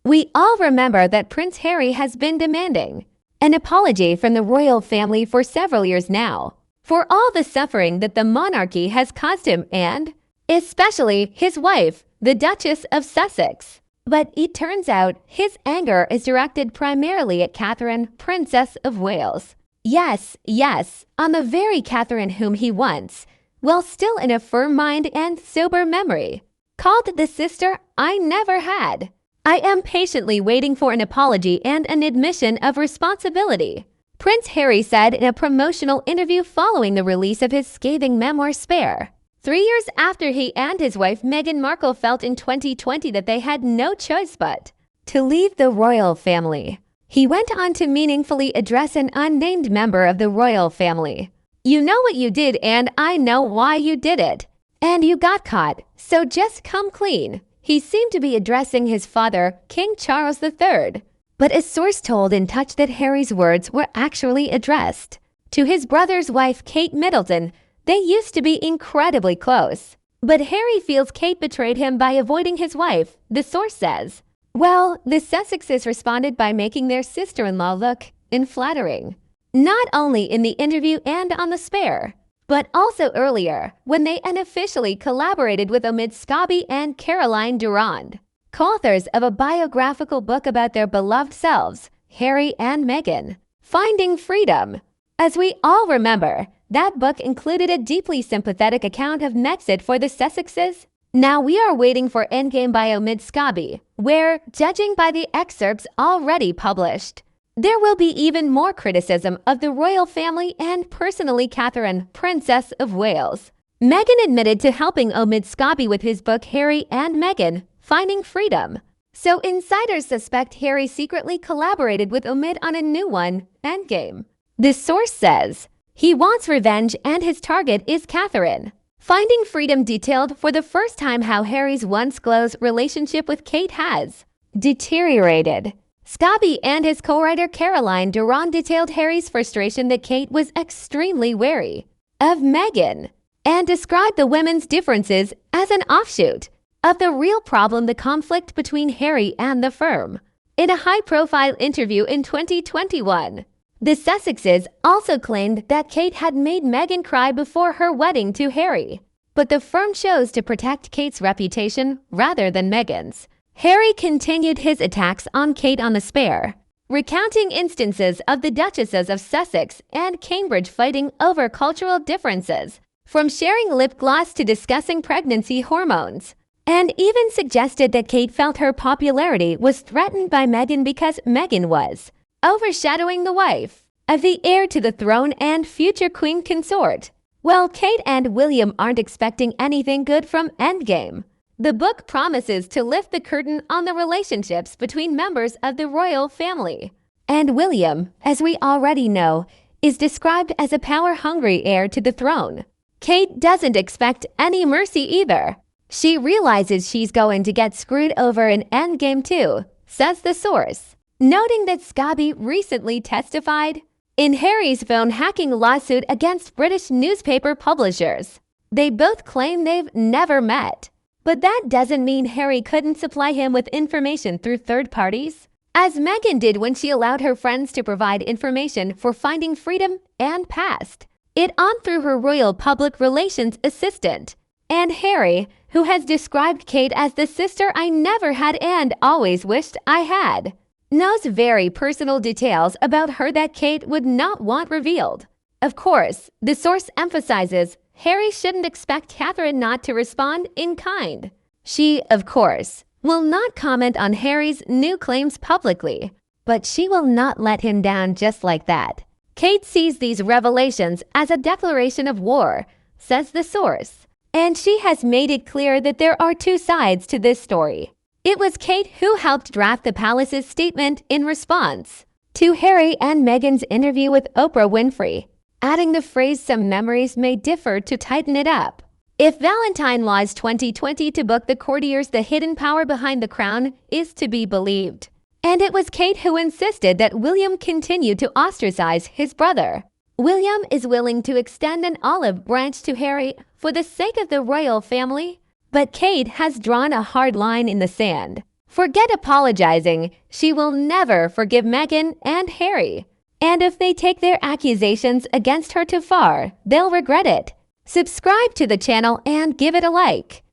We all remember that Prince Harry has been demanding an apology from the royal family for several years now, for all the suffering that the monarchy has caused him and, especially his wife, the Duchess of Sussex. But it turns out his anger is directed primarily at Catherine, Princess of Wales. Yes, on the very Catherine whom he once, while still in a firm mind and sober memory, called the sister I never had. I am patiently waiting for an apology and an admission of responsibility, Prince Harry said in a promotional interview following the release of his scathing memoir Spare. 3 years after he and his wife Meghan Markle felt in 2020 that they had no choice but to leave the royal family, he went on to meaningfully address an unnamed member of the royal family. "You know what you did and I know why you did it. And you got caught, so just come clean." He seemed to be addressing his father, King Charles III. But a source told In Touch that Harry's words were actually addressed to his brother's wife, Kate Middleton. They used to be incredibly close. But Harry feels Kate betrayed him by avoiding his wife, the source says. Well, the Sussexes responded by making their sister-in-law look unflattering. Not only in the interview and on the Spare, but also earlier when they unofficially collaborated with Omid Scobie and Caroline Durand, co-authors of a biographical book about their beloved selves, Harry and Meghan, Finding Freedom. As we all remember, that book included a deeply sympathetic account of Megxit for the Sussexes. Now we are waiting for Endgame by Omid Scobie, where, judging by the excerpts already published, there will be even more criticism of the royal family and personally Catherine, Princess of Wales. Meghan admitted to helping Omid Scobie with his book Harry and Meghan, Finding Freedom. So insiders suspect Harry secretly collaborated with Omid on a new one, Endgame. The source says he wants revenge and his target is Catherine. Finding Freedom detailed for the first time how Harry's once close relationship with Kate has deteriorated. Scobie and his co-writer Caroline Durand detailed Harry's frustration that Kate was extremely wary of Meghan and described the women's differences as an offshoot of the real problem, the conflict between Harry and the firm. In a high-profile interview in 2021, the Sussexes also claimed that Kate had made Meghan cry before her wedding to Harry, but the firm chose to protect Kate's reputation rather than Meghan's. Harry continued his attacks on Kate on the Spare, recounting instances of the Duchesses of Sussex and Cambridge fighting over cultural differences, from sharing lip gloss to discussing pregnancy hormones, and even suggested that Kate felt her popularity was threatened by Meghan because Meghan was overshadowing the wife of the heir to the throne and future queen consort. Well, Kate and William aren't expecting anything good from Endgame. The book promises to lift the curtain on the relationships between members of the royal family. And William, as we already know, is described as a power-hungry heir to the throne. Kate doesn't expect any mercy either. She realizes she's going to get screwed over in Endgame too, says the source, noting that Scobie recently testified in Harry's phone hacking lawsuit against British newspaper publishers. They both claim they've never met. But that doesn't mean Harry couldn't supply him with information through third parties, as Meghan did when she allowed her friends to provide information for Finding Freedom and passed it on through her royal public relations assistant. And Harry, who has described Kate as the sister I never had and always wished I had, knows very personal details about her that Kate would not want revealed. Of course, the source emphasizes Harry shouldn't expect Catherine not to respond in kind. She, of course, will not comment on Harry's new claims publicly, but she will not let him down just like that. Kate sees these revelations as a declaration of war, says the source, and she has made it clear that there are two sides to this story. It was Kate who helped draft the palace's statement in response to Harry and Meghan's interview with Oprah Winfrey, adding the phrase "some memories may differ" to tighten it up. If Valentine Law's 2020 to book the courtiers The Hidden Power Behind the Crown is to be believed. And it was Kate who insisted that William continue to ostracize his brother. William is willing to extend an olive branch to Harry for the sake of the royal family, but Kate has drawn a hard line in the sand. Forget apologizing. She will never forgive Meghan and Harry. And if they take their accusations against her too far, they'll regret it. Subscribe to the channel and give it a like.